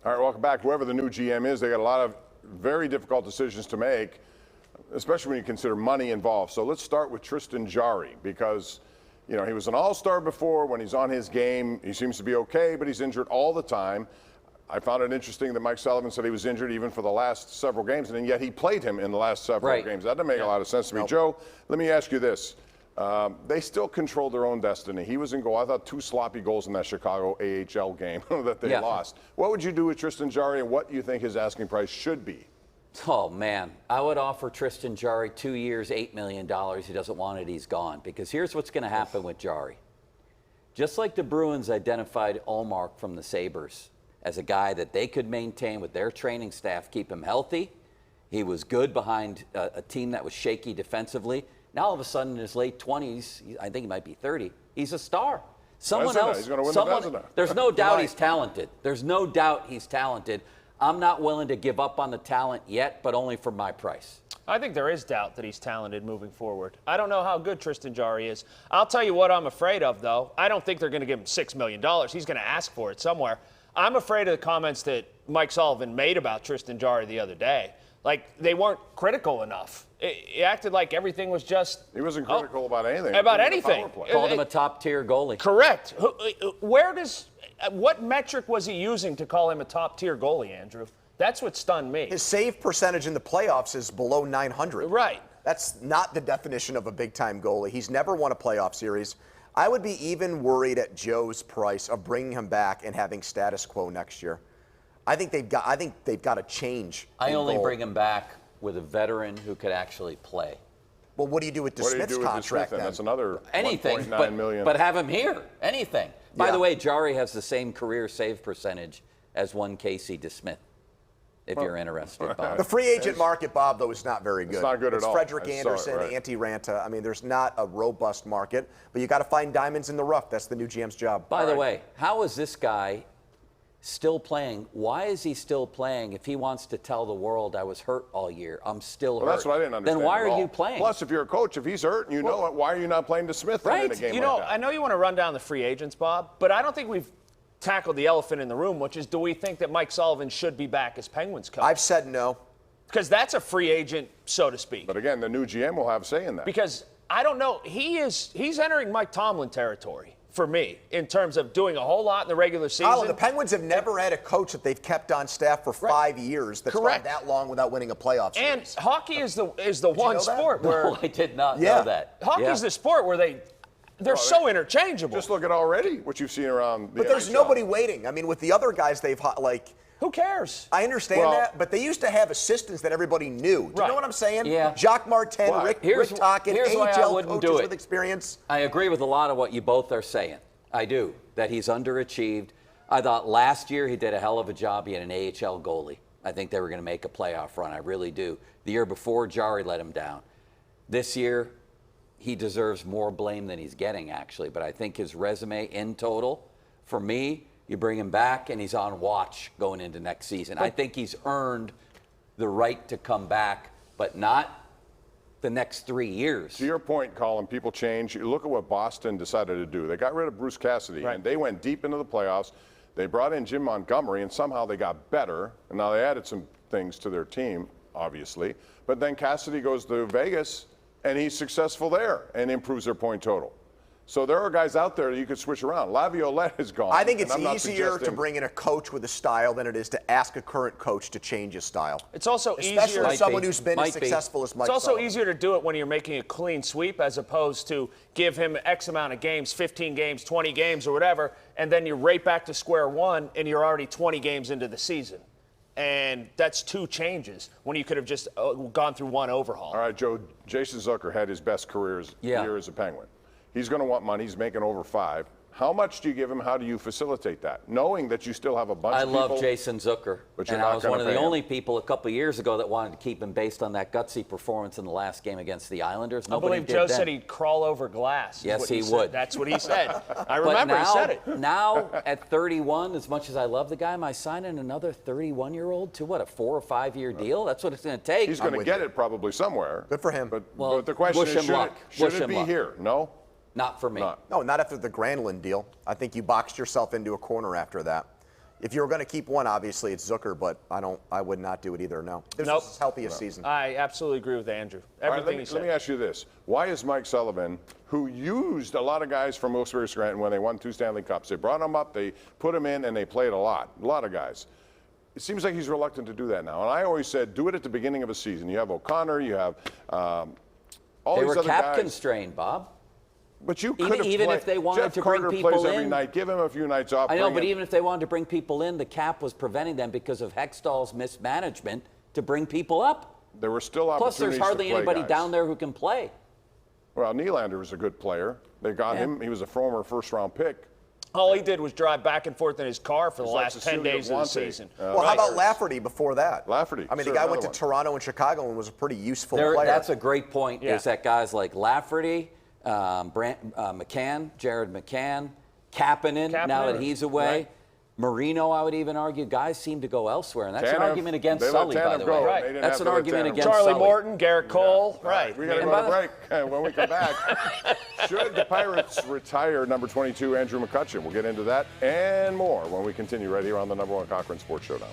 All right, welcome back. Whoever the new GM is, they got a lot of very difficult decisions to make, especially when you consider money involved. So let's start with Tristan Jarry because, you know, he was an all-star before. When he's on his game, he seems to be okay, but he's injured all the time. I found it interesting that Mike Sullivan said he was injured even for the last several games, and yet he played him in the last several games. That doesn't make a lot of sense to me. Joe, let me ask you this. They still control their own destiny. He was in goal. I thought 2 sloppy goals in that Chicago AHL game that they lost. What would you do with Tristan Jarry, and what do you think his asking price should be? Oh, man. I would offer Tristan Jarry 2 years, $8 million. He doesn't want it, he's gone. Because here's what's going to happen with Jarry. Just like the Bruins identified Ullmark from the Sabres as a guy that they could maintain with their training staff, keep him healthy. He was good behind a team that was shaky defensively. Now, all of a sudden, in his late 20s, I think he might be 30, he's a star. Someone else. He's going to win the Vezina. There's no doubt he's talented. There's no doubt he's talented. I'm not willing to give up on the talent yet, but only for my price. I think there is doubt that he's talented moving forward. I don't know how good Tristan Jarry is. I'll tell you what I'm afraid of, though. I don't think they're going to give him $6 million. He's going to ask for it somewhere. I'm afraid of the comments that Mike Sullivan made about Tristan Jarry the other day. Like, they weren't critical enough. He acted like everything was just... He wasn't critical about anything. About anything. Called him a top-tier goalie. Correct. What metric was he using to call him a top-tier goalie, Andrew? That's what stunned me. His save percentage in the playoffs is below 900. Right. That's not the definition of a big-time goalie. He's never won a playoff series. I would be even worried at Joe's price of bringing him back and having status quo next year. I think they've got to change. I only bring him back with a veteran who could actually play. Well, what do you do with DeSmith's contract then? That's another anything, $1.9 million. but have him here. Anything. By the way, Jarry has the same career save percentage as one Casey DeSmith, if you're interested, Bob. The free agent market, Bob, though, is not very good. It's not good at all. It's Frederick Anderson, Antti Ranta. I mean, there's not a robust market, but you got to find diamonds in the rough. That's the new GM's job. By the way, how is this guy still playing? Why is he still playing if he wants to tell the world I was hurt all year? I'm still hurt. That's what I didn't understand. Then why are you playing? Plus, if you're a coach, if he's hurt and you know it, why are you not playing DeSmith in a game like that? I know you want to run down the free agents, Bob, but I don't think we've tackled the elephant in the room, which is, do we think that Mike Sullivan should be back as Penguins coach? I've said no. Because that's a free agent, so to speak. But again, the new GM will have say in that. Because I don't know, he's entering Mike Tomlin territory for me in terms of doing a whole lot in the regular season. Colin, the Penguins have never had a coach that they've kept on staff for 5 years that's gone that long without winning a playoff series. And hockey is the one sport where no, I did not know that. Hockey's the sport where they're so interchangeable. Just look at already what you've seen around the But there's NHL. Nobody waiting. I mean, with the other guys they've who cares? I understand that, but they used to have assistants that everybody knew. Do you know what I'm saying? Yeah. Jacques Martin, Rick Tocchet, AHL coaches with experience. I agree with a lot of what you both are saying. I do, that he's underachieved. I thought last year he did a hell of a job. He had an AHL goalie. I think they were going to make a playoff run. I really do. The year before, Jarry let him down. This year, he deserves more blame than he's getting, actually. But I think his resume in total, for me, you bring him back and he's on watch going into next season. I think he's earned the right to come back, but not the next 3 years. To your point, Colin, people change. You look at what Boston decided to do. They got rid of Bruce Cassidy, and they went deep into the playoffs. They brought in Jim Montgomery, and somehow they got better. And now they added some things to their team, obviously. But then Cassidy goes to Vegas, and he's successful there and improves their point total. So there are guys out there that you could switch around. Laviolette is gone. I think it's easier to bring in a coach with a style than it is to ask a current coach to change his style. It's also especially easier. someone who's been as successful as Mike It's also Sullivan. easier to do it when you're making a clean sweep as opposed to give him X amount of games, 15 games, 20 games, or whatever, and then you're right back to square one and you're already 20 games into the season. And that's 2 changes when you could have just gone through one overhaul. All right, Joe, Jason Zucker had his best career as a Penguin. He's going to want money. He's making over 5. How much do you give him? How do you facilitate that? Knowing that you still have a bunch of people. I love Jason Zucker. But and I was one of the only people a couple of years ago that wanted to keep him based on that gutsy performance in the last game against the Islanders. I believe Joe said he'd crawl over glass. Yes, he would. That's what he said. I remember he said it. Now, at 31, as much as I love the guy, am I signing another 31-year-old to what, a 4 or 5 year deal? That's what it's going to take. He's going to get it probably somewhere. Good for him. But the question is, should it be here? No? Not for me. No, not after the Granlund deal. I think you boxed yourself into a corner after that. If you were going to keep one, obviously it's Zucker, but I would not do it either. No, this Nope. is his healthiest season. I absolutely agree with Andrew. All right, Everything he said. let me ask you this. Why is Mike Sullivan, who used a lot of guys from Wilkes-Barre Scranton when they won 2 Stanley Cups, they brought them up, they put them in, and they played a lot of guys. It seems like he's reluctant to do that now. And I always said, do it at the beginning of a season. You have O'Connor, you have all They these were other cap guys. constrained, Bob. But you Even- could have even played. if they wanted Jeff to bring Carter people plays every in. night. Give him a few nights off. I know, bring but him. even if they wanted to bring people in, the cap was preventing them because of Hextall's mismanagement to bring people up. There were still Plus, opportunities there's hardly to play anybody guys. down there who can play. Well, Nylander was a good player. They got Yeah. him. He was a former first-round pick. All he did was drive back and forth in his car for the He's like last 10 days of the Cecilia season. Guante. Well, how about Lafferty before that? Lafferty, I mean, sure, the guy went another to one. Toronto and Chicago and was a pretty useful There, player. that's a great point. Yeah. Is that guys like Lafferty, McCann, Jared McCann, Kapanen, now that he's away. right. Marino, I would even argue, guys seem to go elsewhere, and that's an Tanev, argument against they let Sully, by Tanev the go. way. Right. They didn't That's have an to let argument Tanev against go. Charlie Sully. Morton, Garrett Cole. Right. We got to And go by to break. When we come back, should the Pirates retire number 22 Andrew McCutchen? We'll get into that and more when we continue right here on the #1 Cochran Sports Showdown.